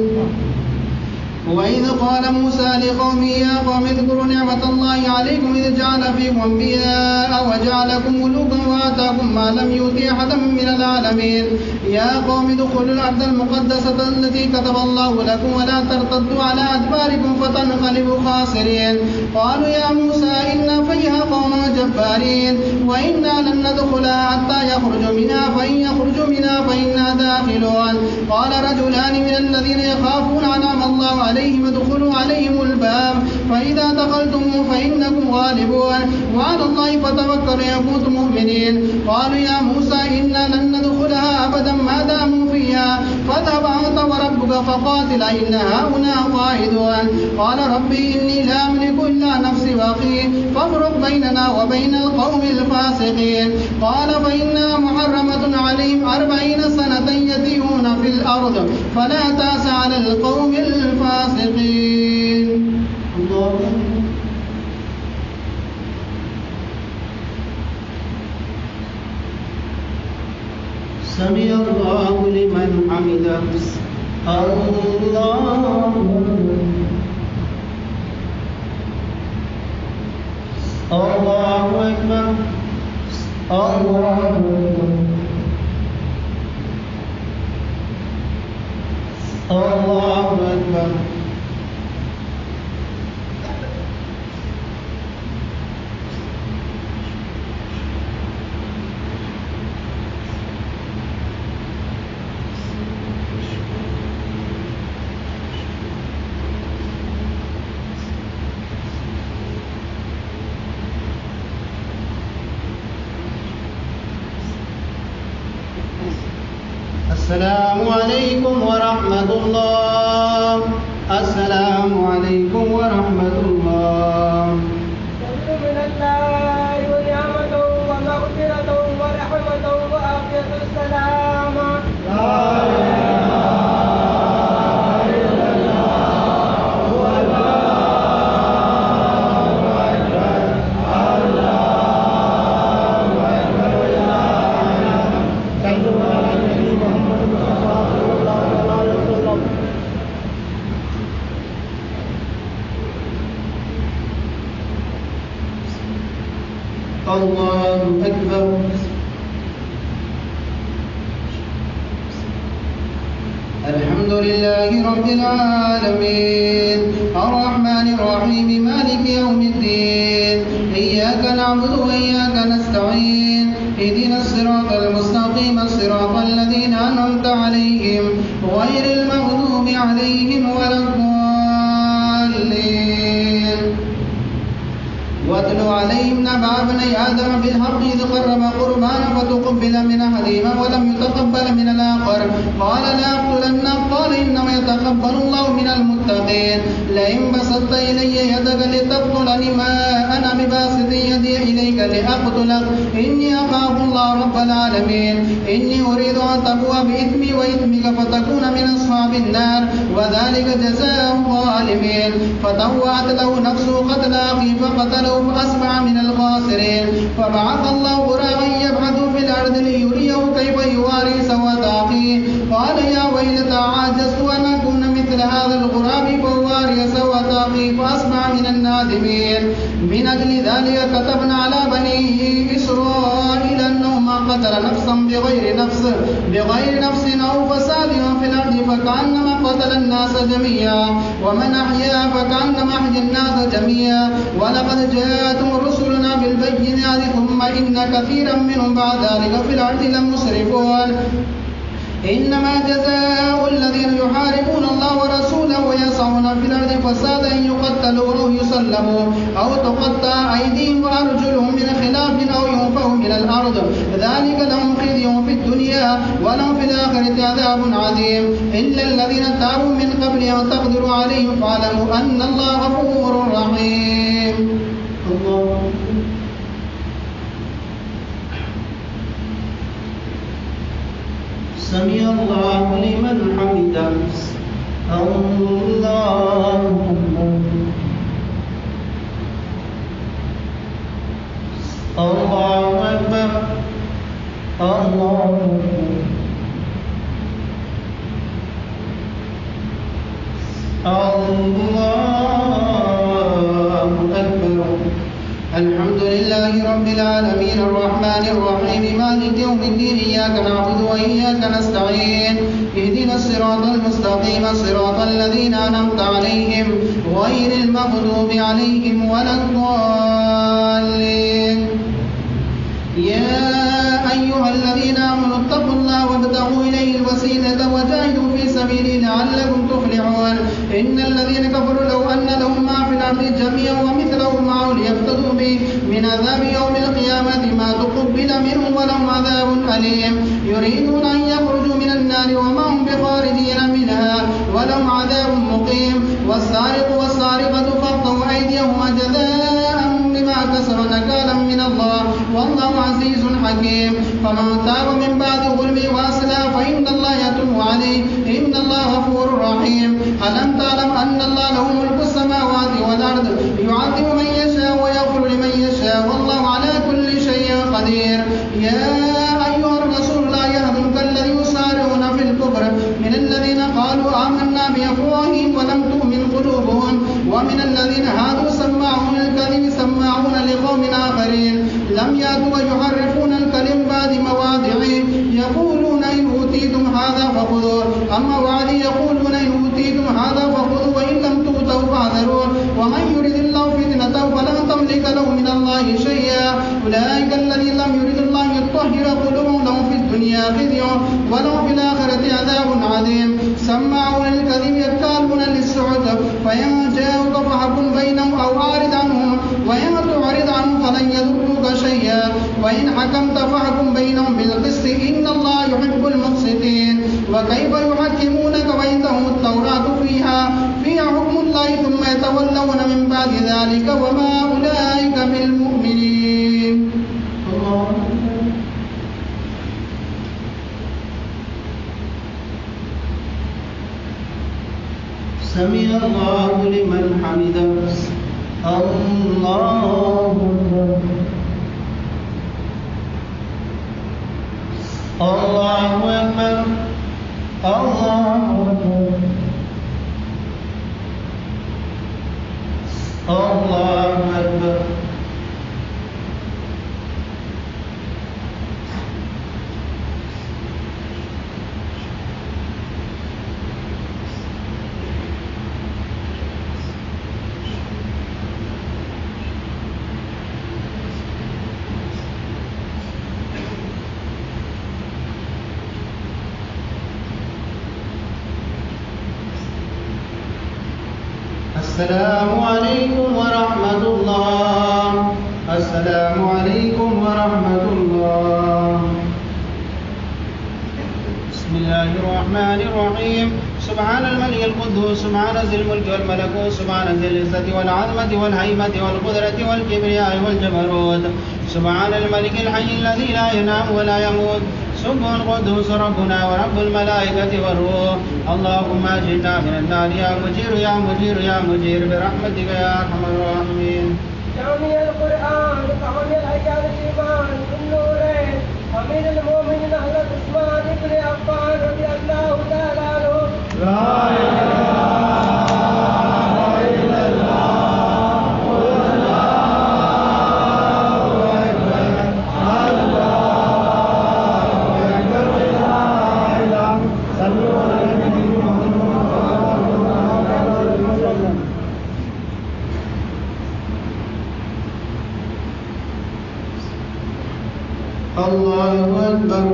وإذ قال موسى لقومه يا قوم اذكروا نعمة الله عليكم إذ جعل فيكم أنبياء وجعلكم ملوكا وآتاكم ما لم يؤت أحدا من العالمين. يا قوم ادخلوا الأرض المقدسة التي كتب الله لكم ولا ترتدوا على أدباركم فتنقلبوا خاسرين. قالوا يا موسى إنا فيها قوما جبارين وإنا لن ندخلها حتى يخرجوا منها فإن يخرجوا منها فإنا داخلون. قال رجلان من الذين يخافون أنعم الله عليهم ادخلوا عليهم الباب فإذا دخلتموه فإنكم غالبون وعلى الله فتوكلوا إن كنتم مؤمنين. قالوا يا موسى إنا لن ندخلها أبدا ما داموا فيها فاذهب أنت وربك فقاتلا إنا هؤلاء قاعدون. قال ربي إني لا أملك إلا نفسي وأخي فافرق بيننا وبين القوم الفاسقين. قال فإنها محرمة عليهم 40 سنة يتيهون في الأرض فلا تأس على القوم الفاسقين. الله سمع الله لمن حمده. الله أكبر. الله أكبر. السلام عليكم ورحمة الله. السلام عليكم ورحمة الله. فضل من الله ونعمة ومغفرة ورحمة وعافية السلام. الله أكبر. الحمد لله رب العالمين الرحمن الرحيم مالك يوم الدين إياك نعبد وإياك نستعين اهدنا الصراط المستقيم صراط الذين أنعمت عليهم غير المغضوب عليهم ولا الضالين. واتل عليهم نبأ ابني آدم بالحق إذ قرب قربانا فتقبل من أحدهما ولم يتقبل من الآخر قال لأقتلنك قال إنما يتقبل الله من المتقين. لئن بسطت إلي يدك لتقتلني ما أنا بباسط يدي إليك لأقتلك إني أخاف الله رب العالمين. إني أريد أن تبوء بإثمي وإثمك فتكون من أصحاب النار وذلك جزاء الظالمين. فطوعت له نفسه قتل أخيه فقتله فأصبح من الخاسرين. فبعث الله غرابا يبحث في الأرض ليريه كيف يواري سوءة أخيه قال يا ويلتى عجزت أن أكون مثل هذا الغراب فأواري سوءة أخيه فأصبح من النادمين. من أجل ذلك كتبنا على بني إسرائيل أنه من قتل نفسا بغير نفس أو فساد في الأرض فكأنما قتل الناس جميعا ومن أحيا فكأنما أحيا الناس جميعا. ولقد جاءتهم رسلنا بالبينات ثم إن كثيرا منهم بعد ذلك في الأرض لمسرفون. إنما جزاء الذين يحاربون الله ورسوله ويسعون في الأرض فسادا أن يقتلوا أو يسلموا أو تقطع أيديهم وأرجلهم من خلاف أو ينفوا من الأرض ذلك لهم خزي في الدنيا ولهم في الآخرة عذاب عظيم. إلا الذين تابوا من قبل أن تقدروا عليهم فاعلموا أن الله غفور رحيم. الله سمع الله لمن حمده. الله الله أكبر. الله أكبر. الحمد لله رب العالمين الرحمن الرحيم مالك يوم الدين إياك نعبد وإياك نستعين اهدنا الصراط المستقيم صراط الذين أنعمت عليهم غير المغضوب عليهم ولا الضالين. يا أيها الذين آمنوا اتقوا الله وابتغوا إليه الوسيلة وجاهدوا في سبيله لعلكم تفلحون. إن الذين كفروا لو أن لهم ما في الأرض جميعا ومثله معه ليفتدوا به من عذاب يوم القيامة ما تقبل منهم ولهم عذاب أليم. يريدون أن يخرجوا من النار وما هم بخارجين منها ولهم عذاب مقيم. والسارق والسارقة فاقطعوا أيديهما جزاء بما كسبوا نكالا من الله والله عزيز حكيم. فمن تاب من بعد ظلمه وأصلح فإن الله يتوب عليه إن الله غفور رحيم. ألم تعلم أن الله له ملك السماوات والأرض يعذب من يشاء ويغفر لمن يشاء والله على كل شيء قدير. يا أيها الرسول لا يحزنك الذين يسارعون في الكفر من الذين قالوا آمنا بأفواههم ولم تؤمن قلوبهم ومن الذين هادوا سماعون الكذب سماعون لقوم آخرين لم يأتوا ويحرفون الكلم بعد مواضعه يقولون إن أوتيتم هذا فخذوه أما وعد يقولون إن أوتيتم هذا فخذوه وإن لم تؤتوا فاعذروا ومن يرد الله فتنته فلن تملك له من الله شيئا. أولئك الذين لم يرد الله يطهر قلوبهم لهم في الدنيا خزي ولهم في الآخرة عذاب عظيم. سماعون الكذب يكالون للسعود فإن جاءوك فحكم بينهم أو أعرض عنهم وإن تعرض عنهم فلن يضروك شيئا وإن حكمت فاحكم بينهم بالقسط إن الله يحب المقسطين. وكيف يحكمونك وعندهم التوراة فيها حكم الله ثم يتولون من بعد ذلك وما أولئك بالمؤمنين. سمع الله لمن حمده. الله أكبر. الله أكبر. الله أكبر. السلام عليكم ورحمة الله. السلام عليكم ورحمة الله. بسم الله الرحمن الرحيم. سبحان الملك القدوس سبحان ذي الملك والملكوت سبحان ذي العزة والعظمة والهيبة والقدرة والكبرياء والجبروت سبحان الملك الحي الذي لا ينام ولا يموت سبحان القدوس ربنا ورب الملائكة والروح. اللهم اجرنا من النار يا مجير يا مجير يا مجير برحمتك يا أرحم الراحمين. جامع القرآن كامل الأيام الإيمان النورين أمير المؤمنين حضرت عثمان بن عفان رضي الله تعالى عنه. لا إله إلا الله والله أكبر. الله أكبر. لا إله صلوا على النبي محمد وسلم. الله أكبر.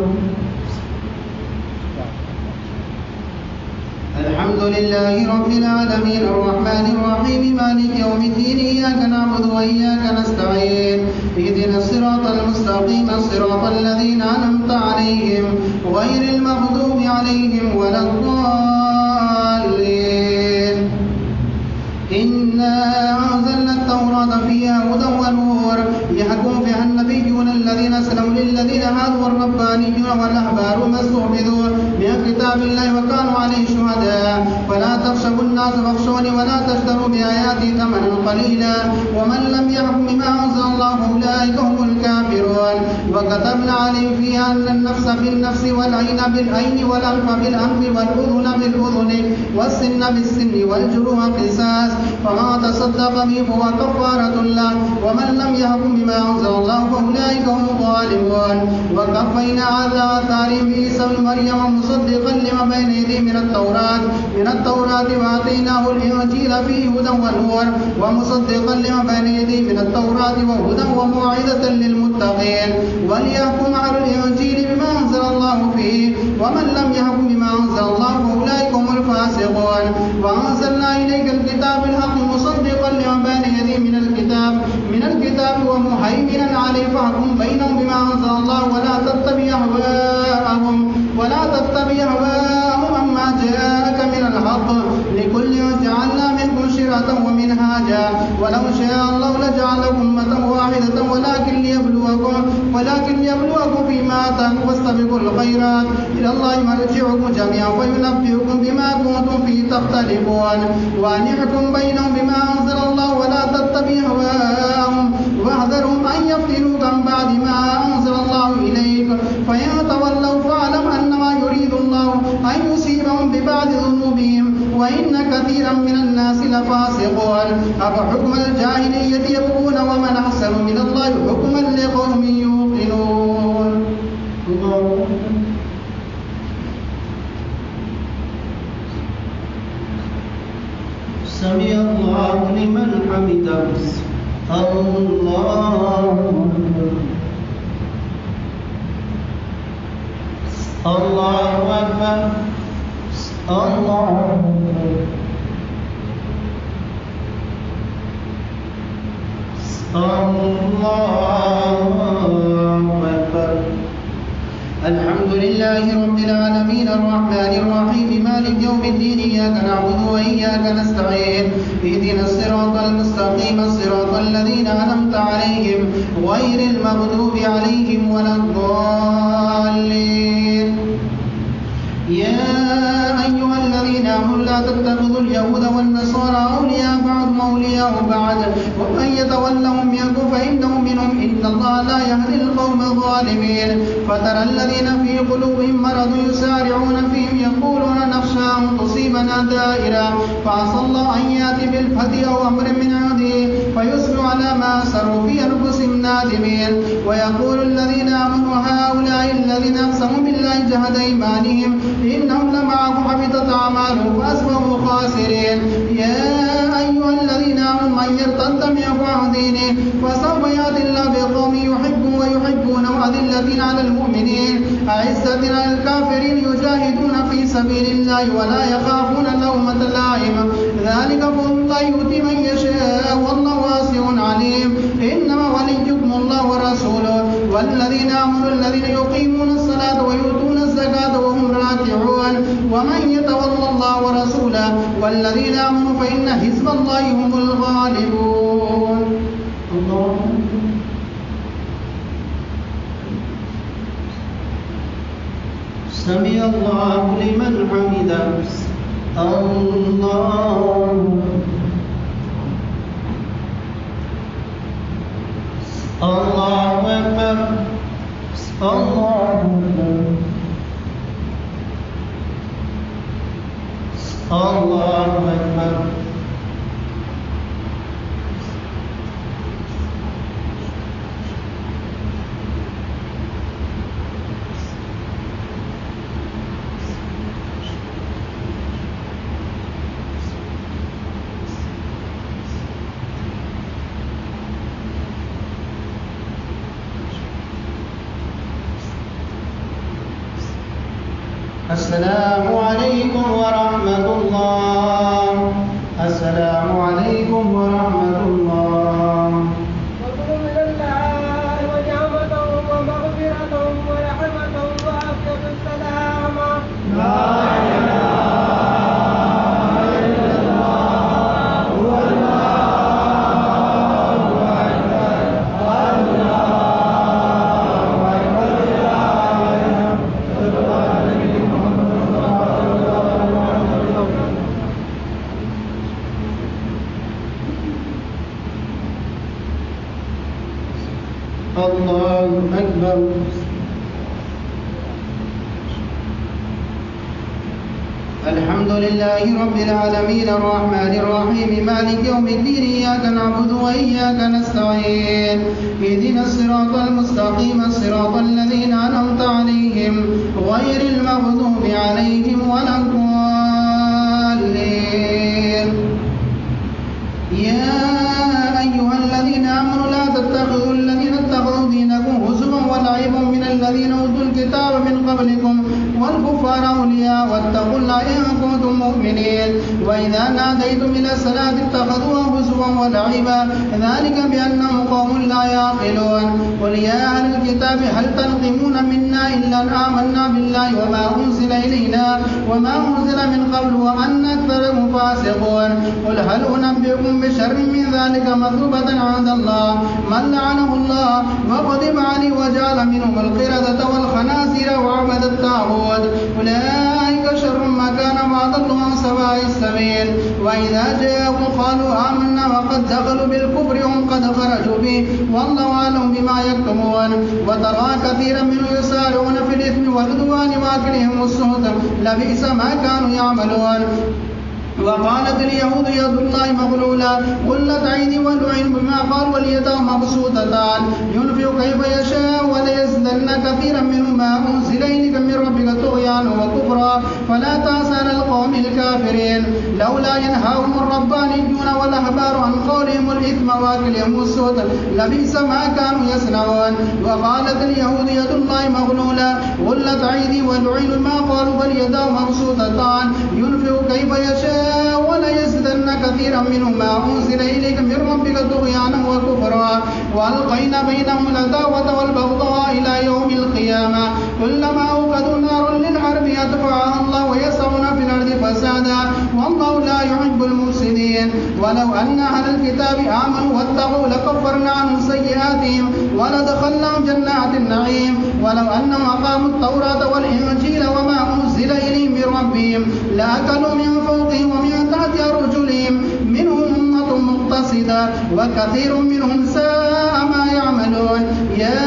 الحمد لله رب العالمين الرحمن الرحيم مالك يوم الدين إياك نعبد وإياك نستعين اهدنا الصراط المستقيم صراط الذين أنعمت عليهم غير المغضوب عليهم ولا الضالين. إنا أنزلنا التوراة فيها هدى ونور يحكم بها النبيون الذين أسلموا للذين هادوا والربانيون والأحبار ما استحفظوا من كتاب الله وكانوا عليه شهداء فلا تخشوا الناس واخشوني ولا تشتروا بآياتي ثمنا قليلا ومن لم يحكم بما أنزل الله فأولئك هم الكافرون. وكتبنا عليهم فيها أن النفس بالنفس والعين بالعين والأنف بالأنف والأذن بالأذن والسن بالسن والجروح قصاص فما تصدق به فهو كفارة له ومن لم يحكم بما أنزل الله فأولئك هم الظالمون. وكفينا على آثارهم بعيسى ابن مريم مصدقا لما بين يديه من التوراة وآتيناه الإنجيل فيه هدى ونور ومصدقا لما بين يديه من التوراة وهدى وموعظة للمتقين. وليحكم أهل الإنجيل بما أنزل الله فيه ومن لم يحكم بما أنزل الله فأولئك هم الفاسقون. وأنزلنا إليك الكتاب الحق مصدقا لما بين يديه من الكتاب ومهيمنا عليه فاحكم بينهم بما أنزل الله ولا تتبع أهواءهم عما جاءك من الحق لكل جعلنا منكم شرعة ومنهاجا ولو شاء الله لجعلكم أمة واحدة ولكن ليبلوكم فيما آتاكم فاستبقوا الخيرات إلى الله مرجعكم جميعا فينبئكم بما كنتم فيه تختلفون. وأن يحكم بينهم بما أنزل الله ولا تتبع أهواءهم واحذرهم أن يفتنوك عن بعد ما أنزل الله إليك فإن تولوا فاعلم أنما يريد الله أن يصيبهم ببعض ذنوبهم وإن كثيرا من الناس لفاسقون. أفحكم الجاهلية يبغون ومن أحسن من الله حكما لقوم يوقنون. سمع الله لمن حمده. الله أكبر. الله أكبر. الحمد لله لله رب العالمين الرحمن الرحيم مالك يوم الدين إياك نعبد وإياك نستعين اهدنا الصراط المستقيم صراط الذين أنعمت عليهم غير المغضوب عليهم ولا الضالين. يا أيها الذين آمنوا لا تتخذوا اليهود والنصارى أولياء بعضهم أولياء بعض ومن يتولهم منكم فإنه منهم إن الله لا يهدي القوم الظالمين. فترى الذين في قلوبهم مرض يسارعون فيهم يقولون نخشى أن تصيبنا دائرة فعسى الله أن يأتي بالفتح أو أمر من عنده فيصبحوا على ما أسروا في أنفسهم نادمين. ويقول الذين آمنوا هؤلاء الذين أقسموا بالله جهد أيمانهم إنهم لمعكم حبطت أعمالهم فأصبحوا خاسرين. يا أيها الذين آمنوا من يرتد منكم عن دينه فسوف يأتي الله بقوم يحبون ويحبونه أذلة على المؤمنين أعزة على الكافرين يجاهدون في سبيل الله ولا يخافون لومة لائم ذلك فضل الله يؤتي من يشاء والله واسع عليم. إنما وليكم الله ورسوله والذين آمنوا الذين يقيمون الصلاة ويؤتون الزكاة وهم راكعون ومن يتولى الله ورسوله والذين آمنوا فإن حزب الله هم الغالبون. الله سمع الله لمن حمده. الله الله أكبر. الله أكبر. الله أكبر. السلام عليكم ورحمة الله. السلام عليكم ورحمة الله. فضل من الله ونعمة ومغفرة ورحمة وأفضل السلام. لا إله إلا الله والله أكبر. الله أكبر. الحمد لله رب العالمين الرحمن الرحيم مالك يوم الدين إياك نعبد وإياك نستعين اهدنا الصراط المستقيم صراط الذين أنعمت عليهم غير المغضوب عليهم ولا الضالين. يا أيها الذين آمنوا لا تتخذوا الذين اتخذوا دينكم هزوا ولعبا من الذين أوتوا الكتاب من قبلكم والكفار أولياء واتقوا الله إن كنتم مؤمنين. وإذا ناديتم إلى الصلاة اتخذوها هزوا ولعبا ذلك بأنهم قوم لا يعقلون. قل يا أهل الكتاب هل تنقمون منا إلا أن آمنا بالله وما أنزل إلينا وما أنزل من قبل وأن أكثرهم فاسقون. قل هل أنبئكم بشر من ذلك مثوبة عند الله من لعنه الله وغضب عليه وجعل منهم القردة والخنازير وعبد الطاغوت أولئك شر مكانا وأضل عن سواء السبيل. وإذا جاءكم قالوا آمنا وقد دخلوا بالكفر هم قد خرجوا به والله أعلم بما يكتمون. وترى كثيرا منهم يسارعون في الإثم والعدوان وأكلهم السحت لبئس ما كانوا يعملون. وقالت اليهود يد الله مغلولة غلت أيدي ولعن بما قال واليدا مبسوطتان ينفق كيف يشاء وليزدن كثيرا منهم ما أنزل إليك من ربك طغيانا وكفرا فلا تأس على القوم الكافرين. لولا ينهاهم الربانيون والأحبار عن قولهم الإثم وأكلهم السحت لبئس ما كانوا يصنعون. وقالت اليهود يد الله مغلولة غلت أيدي ولعن بما قالوا واليدا مبسوطتان ينفق كيف يشاء وليزدن كثيرا منهم ما أنزل إليك من ربك طغيانا وكفرا وألقينا بينهم العداوة والبغضاء إلى إلى يوم القيامة كلما أوقدوا نار للحرب أطفأها الله ويسعون في الأرض فسادا والله لا يحب المفسدين. ولو أن أهل الكتاب آمنوا واتقوا لكفرنا عنهم سيئاتهم ولدخلناهم جنات النعيم ولو أنهم أقاموا التوراة والإنجيل وما أنزل إليهم من ربهم لأكلوا من فوقهم ومن تحت أرجلهم منهم أمة مقتصدة وكثير منهم ساء ما يعملون. يا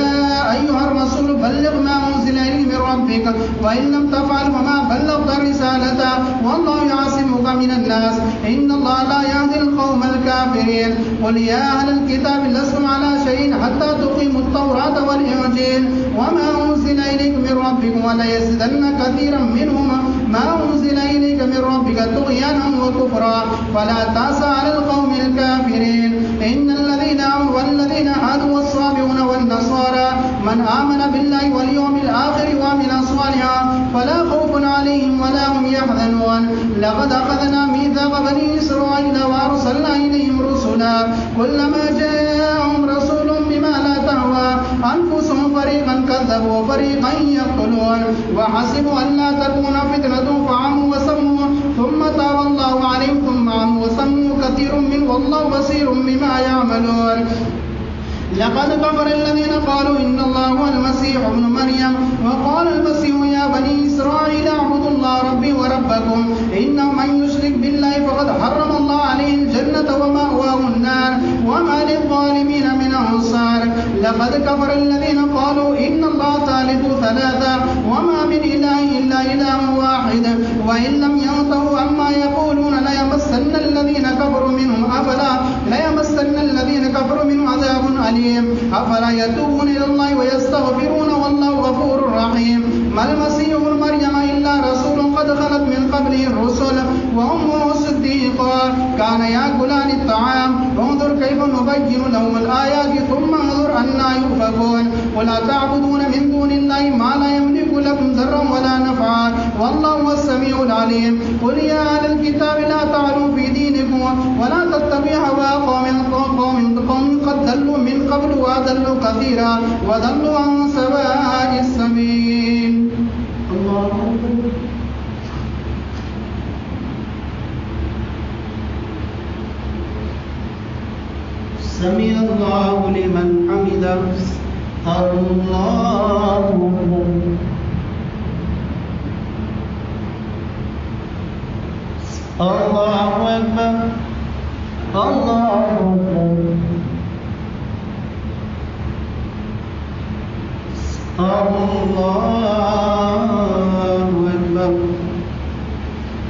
أيها الرسول بلغ ما أنزل إليك من ربك وإن لم تفعل فما بلغت رسالته والله يعصمك من الناس إن الله لا يهدي القوم الكافرين. قل يا أهل الكتاب لستم على شيء حتى تقيموا التوراة والإنجيل وما أنزل إليك من ربكم وليزيدن كثيرا منهم ما أنزل إليك من ربك طغيانا وكفرا فلا تأس على القوم الكافرين. إن الذين آمنوا والذين هادوا والصابئون والنصارى من آمن بالله واليوم الآخر وعمل صالحا فلا خوف عليهم ولا هم يحزنون. لقد أخذنا ميثاق بني إسرائيل وأرسلنا إليهم رسلا كلما جاءهم رسول بما لا تهوى أنفسهم فريقا كذبوا وفريقا يقتلون وحسبوا أن لا تكون فتنة فعموا وسموا ثم تاب الله عليهم ثم عموا وسموا كثير منهم والله بصير بما يعملون. لقد كفر الذين قالوا إن الله هو المسيح ابن مريم وقال المسيح يا بني إسرائيل اعبدوا الله ربي وربكم إنه من يشرك بالله فقد حرم الله عليه الجنة ومأواه النار وما للظالمين من أنصار. لقد كفر الذين قالوا إن الله ثالث ثلاثة وما من إله إلا إله واحد وإن لم ينتهوا عما يقولون ليمسن الذين كفروا منهم عذاب أليم أفلا يتوبون إلى الله ويستغفرون والله غفور رحيم. ما المسيح ابن مريم إلا رسول قد خلت من قبله الرسل وأمه صديقا كان يأكلان الطعام انظر كيف نبين لهم الآيات ثم انظر أنا يؤفكون. ولا تعبدون من دون الله ما لا يملك لكم ضرا ولا نفعا والله هو السميع العليم. قل يا أهل الكتاب لا تعلوا في دينكم ولا تتبعوا هوى قوم قد ضلوا من قبل وأضلوا كثيرا وضلوا عن سواء السبيل. الله سمع الله لمن حمده. الله أكبر. الله أكبر.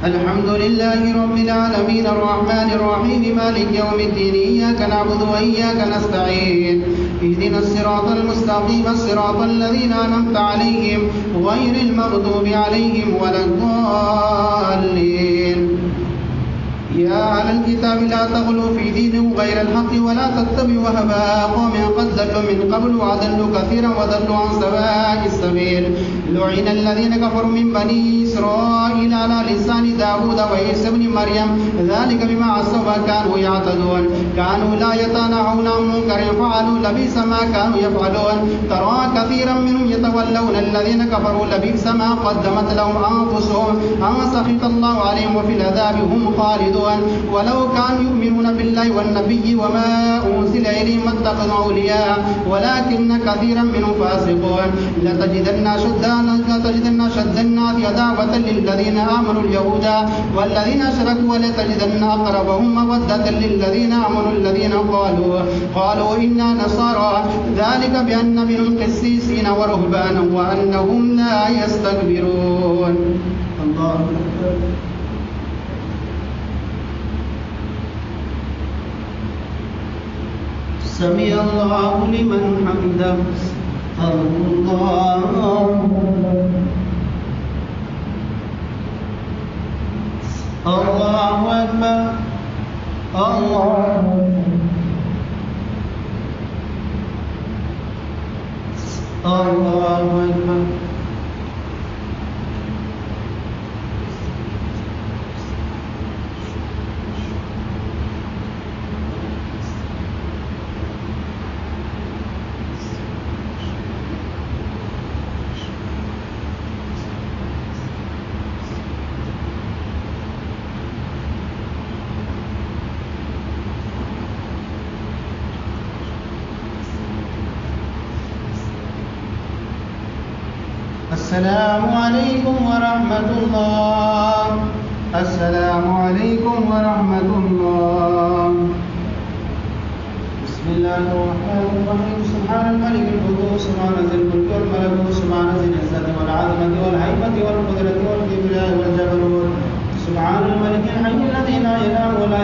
الحمد لله رب العالمين الرحمن الرحيم مالك يوم الدين إياك نعبد وإياك نستعين اهدنا الصراط المستقيم الصراط الذين أنعمت عليهم غير المغضوب عليهم ولا الضالين. يا أهل الكتاب لا تغلوا في دينكم غير الحق ولا تتبعوا هواء قوم قد ضلوا من قبل وأضلوا كثيرا وضلوا عن سواء السبيل. لعن الذين كفروا من بني إسرائيل على لسان داود وعيسى بن مريم ذلك بما عصوا وكانوا يعتدون كانوا لا يتناهون عن منكر فعلوا لبئس ما كانوا يفعلون. ترى كثيرا منهم يتولون الذين كفروا لبئس ما قدمت لهم أنفسهم أن سخط الله عليهم وفي العذاب هم خالدون. ولو كانوا يؤمنون بالله والنبي وما أنزل إليهم ما اتخذوا أولياء ولكن كثيرا منهم فاسقون. لتجدن أشد الناس عداوة للذين آمنوا اليهود والذين أشركوا ولتجدن أقربهم مودة للذين آمنوا الذين قالوا إنا نصارى ذلك بأن منهم قسيسين ورهبانا وأنهم لا يستكبرون. الله أكبر. سمع الله لمن حمده. الله أكبر. الله أكبر. السلام عليكم ورحمة الله. السلام عليكم ورحمة الله. بسم الله الرحمن الرحيم. سبحان الملك القدوس سبحان ذي الملك والملكوت سبحان ذي العزة والعظمة والهيبة والقدرة والكبرياء والجبروت سبحان الملك الحي الذي لا إله ولا